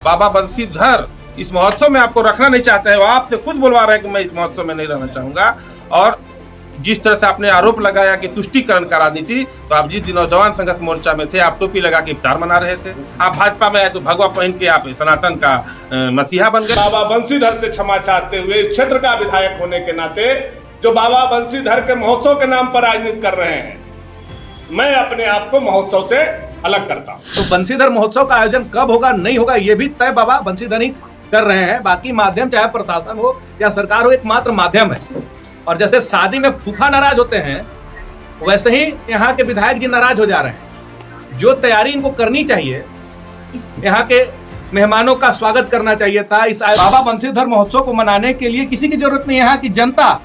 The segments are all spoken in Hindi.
बाबा बंसीधर इस महोत्सव में आपको रखना नहीं चाहते हैं, वो आपसे खुद बुलवा रहे हैं कि मैं इस महोत्सव में नहीं रहना चाहूंगा। और जिस तरह से आपने आरोप लगाया कि तुष्टीकरण का राजनीति, तो आप जिस दिन नौजवान संघर्ष मोर्चा में थे, आप टोपी लगा के इफ्तार मना रहे थे। आप भाजपा में आए तो भगवा पहन के आप सनातन का मसीहा बन गए। बाबा बंसीधर से क्षमा चाहते हुए इस क्षेत्र का विधायक होने के नाते जो बाबा बंसीधर के महोत्सव के नाम पर राजनीति कर रहे हैं, मैं अपने आप को महोत्सव से अलग करता हूं। तो बंसीधर महोत्सव का आयोजन कब होगा, नहीं होगा, ये भी तय बाबा बंसीधर ही कर रहे हैं। बाकी माध्यम चाहे प्रशासन हो या सरकार हो, एकमात्र माध्यम है। और जैसे शादी में फूफा नाराज होते हैं, वैसे ही यहाँ के विधायक जी नाराज हो जा रहे हैं। जो तैयारी इनको करनी चाहिए, यहाँ के मेहमानों का स्वागत करना चाहिए था। इस बाबा बंसीधर महोत्सव को मनाने के लिए किसी की जरूरत नहीं है। यहाँ की जनता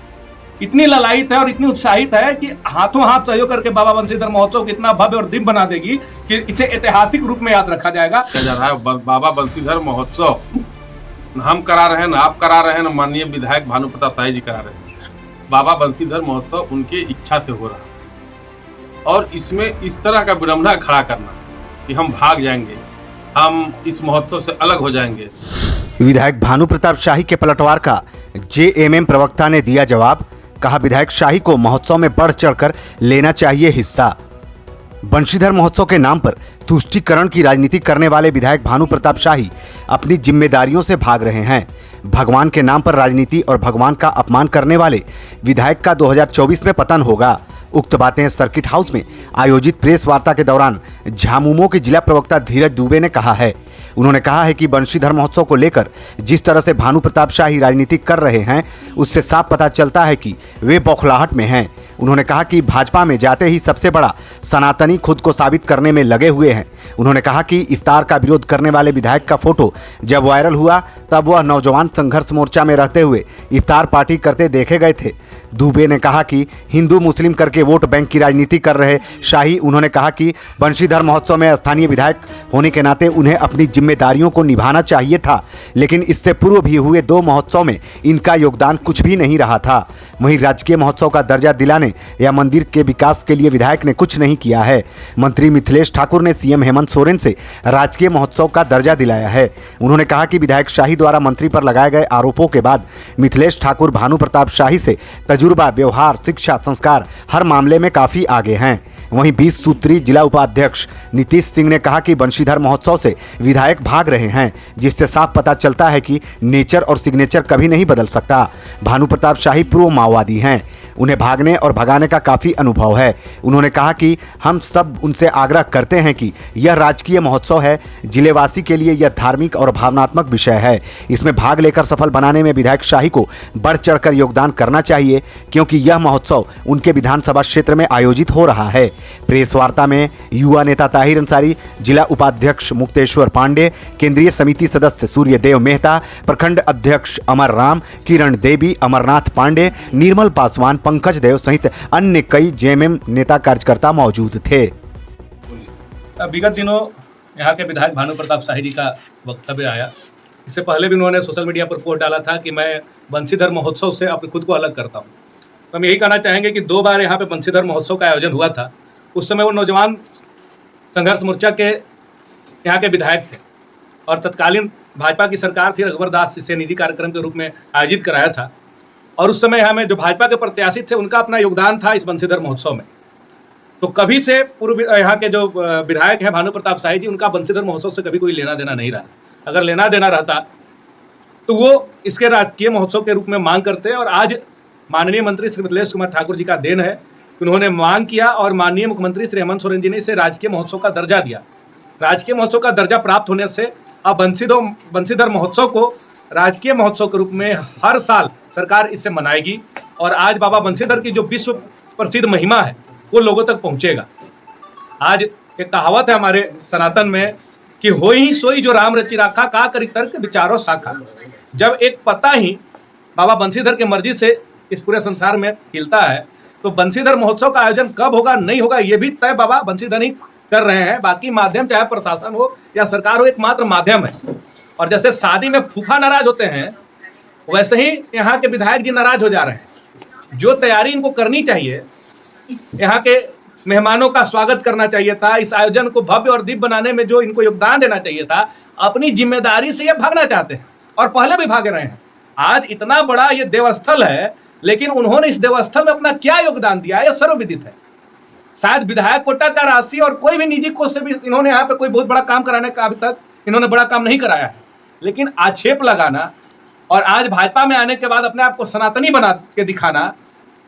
इतनी ललायित है और इतनी उत्साहित है कि हाथों हाथ सहयोग करके बाबा बंसीधर महोत्सव को इतना भव्य और दिव्य बना देगी कि इसे ऐतिहासिक रूप में याद रखा जाएगा। जा रहा है बाबा बंसीधर महोत्सव हम करा रहे हैं, ना आप करा रहे हैं, ना माननीय विधायक भानु प्रताप शाही जी करा रहे हैं। बाबा बंसीधर महोत्सव उनके इच्छा से हो रहा है, और इसमें इस तरह का विडंबना खड़ा करना कि हम भाग जाएंगे, हम इस महोत्सव से अलग हो जाएंगे। विधायक भानु प्रताप शाही के पलटवार का जेएमएम प्रवक्ता ने दिया जवाब। कहा, विधायक शाही को महोत्सव में बढ़ चढ़कर लेना चाहिए हिस्सा। बंशीधर महोत्सव के नाम पर तुष्टीकरण की राजनीति करने वाले विधायक भानु प्रताप शाही अपनी जिम्मेदारियों से भाग रहे हैं। भगवान के नाम पर राजनीति और भगवान का अपमान करने वाले विधायक का 2024 में पतन होगा। उक्त बातें सर्किट हाउस में आयोजित प्रेस वार्ता के दौरान झामुमो के जिला प्रवक्ता धीरज दुबे ने कहा है। उन्होंने कहा है कि बंशीधर महोत्सव को लेकर जिस तरह से भानु प्रताप शाही राजनीति कर रहे हैं, उससे साफ पता चलता है कि वे बौखलाहट में हैं। उन्होंने कहा कि भाजपा में जाते ही सबसे बड़ा सनातनी खुद को साबित करने में लगे हुए हैं। उन्होंने कहा कि इफ्तार का विरोध करने वाले विधायक का फोटो जब वायरल हुआ, तब वह नौजवान संघर्ष मोर्चा में रहते हुए इफ्तार पार्टी करते देखे गए थे। दुबे ने कहा कि हिंदू मुस्लिम करके वोट बैंक की राजनीति कर रहे शाही। उन्होंने कहा कि बंशीधर महोत्सव में स्थानीय विधायक होने के नाते उन्हें अपनी जिम्मेदारियों को निभाना चाहिए था, लेकिन इससे पूर्व भी हुए 2 महोत्सव में इनका योगदान कुछ भी नहीं रहा था। वहीं राजकीय महोत्सव का दर्जा दिलाने या मंदिर के विकास के लिए विधायक ने कुछ नहीं किया है। मंत्री मिथिलेश ठाकुर ने सीएम हेमंत सोरेन से राजकीय महोत्सव का दर्जा दिलाया है। उन्होंने कहा कि विधायक शाही द्वारा मंत्री पर लगाए गए आरोपों के बाद मिथिलेश ठाकुर भानु प्रताप शाही से तजुर्बा, व्यवहार, शिक्षा, संस्कार हर मामले में काफी आगे हैं। वहीं 20 सूत्री जिला उपाध्यक्ष नीतीश सिंह ने कहा कि बंशीधर महोत्सव से विधायक भाग रहे हैं, जिससे साफ पता चलता है कि नेचर और सिग्नेचर कभी नहीं बदल सकता। भानु प्रताप शाही पूर्व माओवादी हैं, उन्हें भागने और भगाने का काफ़ी अनुभव है। उन्होंने कहा कि हम सब उनसे आग्रह करते हैं कि यह राजकीय महोत्सव है, जिलेवासी के लिए यह धार्मिक और भावनात्मक विषय है। इसमें भाग लेकर सफल बनाने में विधायक शाही को बढ़ चढ़कर योगदान करना चाहिए, क्योंकि यह महोत्सव उनके विधानसभा क्षेत्र में आयोजित हो रहा है। प्रेस वार्ता में युवा नेता ताहिर अंसारी, जिला उपाध्यक्ष मुक्तेश्वर पांडे, केंद्रीय समिति सदस्य सूर्यदेव मेहता, प्रखंड अध्यक्ष अमर राम, किरण देवी, अमरनाथ पांडे, निर्मल पासवान, पंकज देव सहित अन्य कई जेएमएम नेता कार्यकर्ता मौजूद थे। विगत दिनों यहाँ के विधायक भानु प्रताप शाही जी का वक्तव्य आया। इससे पहले भी उन्होंने सोशल मीडिया पर पोस्ट डाला था कि मैं बंशीधर महोत्सव से अपने खुद को अलग करता हूँ। तो हम यही कहना चाहेंगे कि 2 बार यहाँ पे बंशीधर महोत्सव का आयोजन हुआ था। उस समय वो नौजवान संघर्ष मोर्चा के यहाँ के विधायक थे, और तत्कालीन भाजपा की सरकार थी, रघुवर दास इसे निजी कार्यक्रम के रूप में आयोजित कराया था। और उस समय यहाँ में जो भाजपा के प्रत्याशी थे, उनका अपना योगदान था इस बंशीधर महोत्सव में। तो कभी से पूर्व यहाँ के जो विधायक हैं भानु प्रताप शाही जी, उनका बंशीधर महोत्सव से कभी कोई लेना देना नहीं रहा। अगर लेना देना रहता तो वो इसके राजकीय महोत्सव के रूप में मांग करते। और आज माननीय मंत्री श्री मिथिलेश कुमार ठाकुर जी का देन है कि उन्होंने मांग किया और माननीय मुख्यमंत्री श्री हेमंत सोरेन जी ने इसे राजकीय महोत्सव का दर्जा दिया। राजकीय महोत्सव का दर्जा प्राप्त होने से अब बंशीधर महोत्सव को राजकीय महोत्सव के रूप में हर साल सरकार इसे मनाएगी। और आज बाबा बंशीधर की जो विश्व प्रसिद्ध महिमा है, वो लोगों तक पहुंचेगा। आज एक कहावत है हमारे सनातन में कि होई ही सोई जो राम रचि राखा, का करी तर्क विचारो शाखा। जब एक पता ही बाबा बंशीधर की मर्जी से इस पूरे संसार में हिलता है, तो बंशीधर महोत्सव का आयोजन कब होगा, नहीं होगा, ये भी तय बाबा बंशीधर ही कर रहे हैं। बाकी माध्यम चाहे प्रशासन हो या सरकार हो, एकमात्र माध्यम है। और जैसे शादी में फूफा नाराज होते हैं, वैसे ही यहाँ के विधायक जी नाराज हो जा रहे हैं। जो तैयारी इनको करनी चाहिए, यहाँ के मेहमानों का स्वागत करना चाहिए था, इस आयोजन को भव्य और दिव्य बनाने में जो इनको योगदान देना चाहिए था, अपनी जिम्मेदारी से ये भागना चाहते हैं और पहले भी भागे रहे हैं। आज इतना बड़ा ये देवस्थल है, लेकिन उन्होंने इस देवस्थल में अपना क्या योगदान दिया है, यह सर्वविदित है। शायद विधायक कोटा का राशि और कोई भी निजी कोष से भी इन्होंने यहाँ पे कोई बहुत बड़ा काम कराने का अभी तक इन्होंने बड़ा काम नहीं कराया है, लेकिन आक्षेप लगाना और आज भाजपा में आने के बाद अपने आप को सनातनी बना के दिखाना,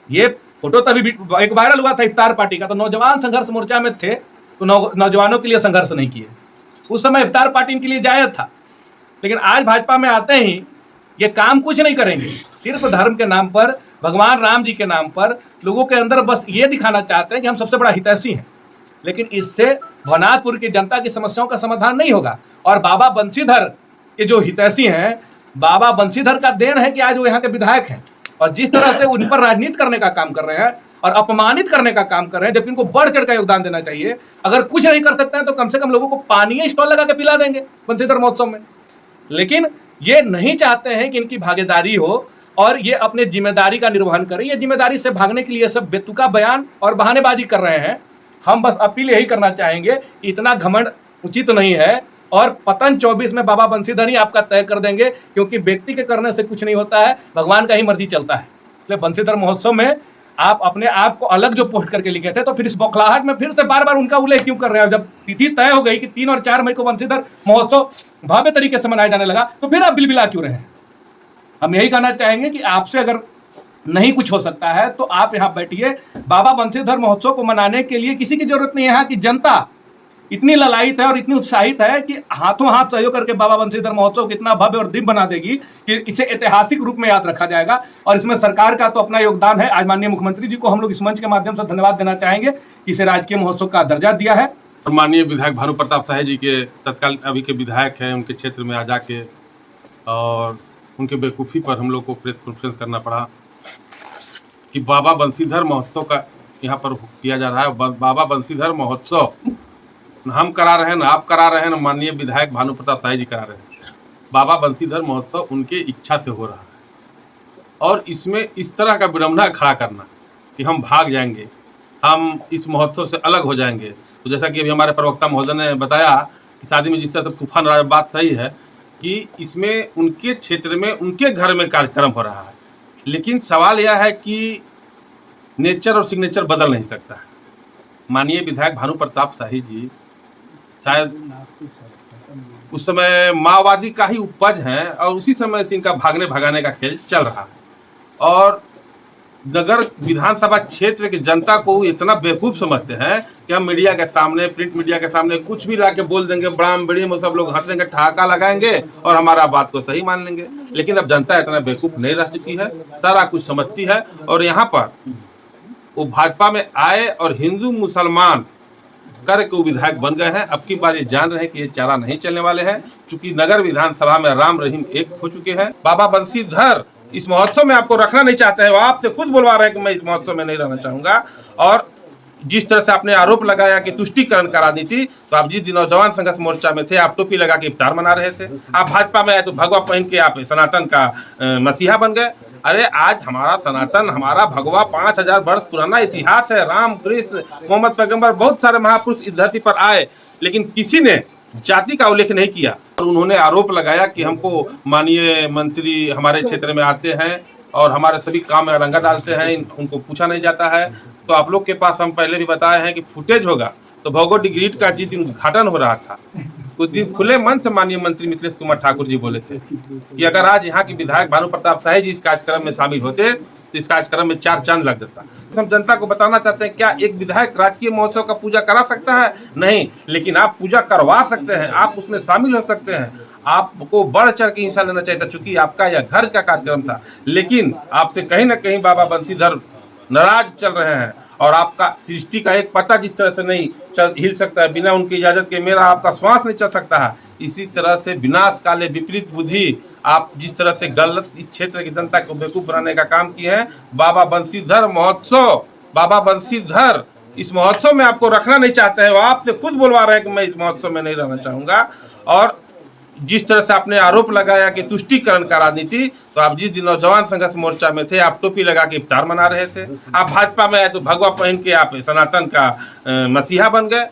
ये फोटो तभी एक वायरल हुआ था इफ्तार पार्टी का, तो नौजवान संघर्ष मोर्चा में थे तो नौजवानों के लिए संघर्ष नहीं किए। उस समय इफ्तार पार्टी इनके लिए जायज था, लेकिन आज भाजपा में आते ही ये काम कुछ नहीं करेंगे। सिर्फ धर्म के नाम पर, भगवान राम जी के नाम पर लोगों के अंदर बस ये दिखाना चाहते हैं कि हम सबसे बड़ा हितैषी हैं, लेकिन इससे भवनाथपुर की जनता की समस्याओं का समाधान नहीं होगा। और बाबा बंशीधर के जो हितैषी हैं, बाबा बंशीधर का देन है कि आज वो यहाँ के विधायक हैं, और जिस तरह से उन पर राजनीति करने का काम कर रहे हैं और अपमानित करने का काम कर रहे हैं, जबकि इनको बढ़ चढ़ का योगदान देना चाहिए। अगर कुछ नहीं कर सकते हैं तो कम से कम लोगों को पानी स्टॉल लगा के पिला देंगे बंशीधर महोत्सव में, लेकिन ये नहीं चाहते हैं कि इनकी भागीदारी हो और ये अपने जिम्मेदारी का निर्वहन करें। ये जिम्मेदारी से भागने के लिए सब बेतुका बयान और बहानेबाजी कर रहे हैं। हम बस अपील यही करना चाहेंगे, इतना घमंड उचित नहीं है और पतन 24 में बाबा बंशीधर ही आपका तय कर देंगे, क्योंकि व्यक्ति के करने से कुछ नहीं होता है, भगवान का ही मर्जी चलता है। इसलिए बंशीधर महोत्सव में आप अपने आप को अलग जो पोस्ट करके लिखे थे, तो फिर इस बौखलाहट में फिर से बार बार उनका उल्लेख क्यों कर रहे हैं? जब तिथि तय हो गई कि 3 और 4 मई को बंशीधर महोत्सव भव्य तरीके से मनाया जाने लगा, तो फिर आप बिलबिला क्यों रहे हैं? हम यही कहना चाहेंगे कि आपसे अगर नहीं कुछ हो सकता है तो आप यहाँ बैठिए। बाबा बंशीधर महोत्सव को मनाने के लिए किसी की जरूरत नहीं है। यहाँ की जनता इतनी ललायित है और इतनी उत्साहित है कि हाथों हाथ सहयोग करके बाबा बंशीधर महोत्सव को इतना भव्य और दिव्य बना देगी कि इसे ऐतिहासिक रूप में याद रखा जाएगा। और इसमें सरकार का तो अपना योगदान है। आज माननीय मुख्यमंत्री जी को हम लोग इस मंच के माध्यम से धन्यवाद देना चाहेंगे कि इसे राजकीय महोत्सव का दर्जा दिया है। और माननीय विधायक भानु प्रताप शाही जी के तत्काल अभी के विधायक हैं, उनके क्षेत्र में आ जाके और उनके बेवकूफ़ी पर हम लोग को प्रेस कॉन्फ्रेंस करना पड़ा कि बाबा बंशीधर महोत्सव का यहाँ पर किया जा रहा है। बाबा बंशीधर महोत्सव हम करा रहे हैं, ना आप करा रहे हैं, ना माननीय विधायक भानु प्रताप शाही जी करा रहे हैं। बाबा बंशीधर महोत्सव उनके इच्छा से हो रहा है और इसमें इस तरह का विडंबना खड़ा करना कि हम भाग जाएंगे, हम इस महोत्सव से अलग हो जाएंगे। तो जैसा कि अभी हमारे प्रवक्ता महोदय ने बताया कि शादी में जिस तरह से तूफान रहा, बात सही है कि इसमें उनके क्षेत्र में, उनके घर में कार्यक्रम हो रहा है, लेकिन सवाल यह है कि नेचर और सिग्नेचर बदल नहीं सकता है। माननीय विधायक भानु प्रताप शाही जी शायद उस समय माओवादी का ही उपज है और उसी समय से इनका भागने भगाने का खेल चल रहा है और नगर विधानसभा क्षेत्र की जनता को इतना बेवकूफ़ समझते हैं कि हम मीडिया के सामने, प्रिंट मीडिया के सामने कुछ भी ला के बोल देंगे, बड़ा बड़ी में सब लोग हंसेंगे, ठहाका लगाएंगे और हमारा बात को सही मान लेंगे। लेकिन अब जनता इतना बेवकूफ़ नहीं रह चुकी है, सारा कुछ समझती है और यहाँ पर वो भाजपा में आए और हिंदू मुसलमान करके विधायक बन गए हैं। अब की बार ये जान रहे हैं कि ये चारा नहीं चलने वाले हैं, क्योंकि नगर विधानसभा में राम रहीम एक हो चुके हैं। बाबा बंशीधर इस महोत्सव में आपको रखना नहीं चाहते हैं, वो आपसे खुद बुलवा रहे हैं कि मैं इस महोत्सव में नहीं रहना चाहूंगा। और जिस तरह से आपने आरोप लगाया कि तुष्टीकरण का राजनीति, तो आप जिस दिन नौजवान संघर्ष मोर्चा में थे, आप टोपी लगा के इफ्तार मना रहे थे। आप भाजपा में आए तो भगवा पहन के आप सनातन का मसीहा बन गए। अरे आज हमारा सनातन, हमारा भगवा 5000 वर्ष पुराना इतिहास है। राम, कृष्ण, मोहम्मद पैगंबर, बहुत सारे महापुरुष इस धरती पर आए, लेकिन किसी ने जाति का उल्लेख नहीं किया। और उन्होंने आरोप लगाया कि हमको माननीय मंत्री हमारे क्षेत्र में आते हैं और हमारे सभी काम में रंगा डालते हैं, उनको पूछा नहीं जाता है। तो आप लोग के पास हम पहले भी बताए हैं कि फुटेज होगा। तो भौगो डिग्रीट का जिस दिन उद्घाटन हो रहा था, उस दिन खुले मन से माननीय मंत्री मिथिलेश कुमार ठाकुर जी बोले थे कि अगर आज यहाँ के विधायक भानु प्रताप शाही जी इस कार्यक्रम में शामिल होते तो इस कार्यक्रम में 4 चांद लग जाता। तो हम जनता को बताना चाहते हैं, क्या एक विधायक राजकीय महोत्सव का पूजा करा सकता है? नहीं, लेकिन आप पूजा करवा सकते हैं, आप उसमें शामिल हो सकते हैं। आपको बढ़ चढ़ के हिस्सा लेना चाहिए था, चूंकि आपका यह घर का कार्यक्रम था। लेकिन आपसे कहीं ना कहीं बाबा बंशीधर नाराज चल रहे हैं और आपका सृष्टि का एक पत्ता जिस तरह से नहीं हिल सकता है बिना उनकी इजाजत के, मेरा आपका श्वास नहीं चल सकता है। इसी तरह से विनाश काले विपरीत बुद्धि आप जिस तरह से गलत इस क्षेत्र की जनता को बेवकूफ बनाने का काम किए हैं। बाबा बंशीधर महोत्सव, बाबा बंशीधर इस महोत्सव में आपको रखना नहीं चाहते हैं, वो आपसे खुद बुलवा रहे हैं कि मैं इस महोत्सव में नहीं रहना चाहूँगा। और जिस तरह से आपने आरोप लगाया कि तुष्टीकरण का राजनीति, तो आप जिस दिन नौजवान संघर्ष मोर्चा में थे आप टोपी लगा के इफ्तार मना रहे थे। आप भाजपा में आए तो भगवा पहन के आप सनातन का मसीहा बन गए।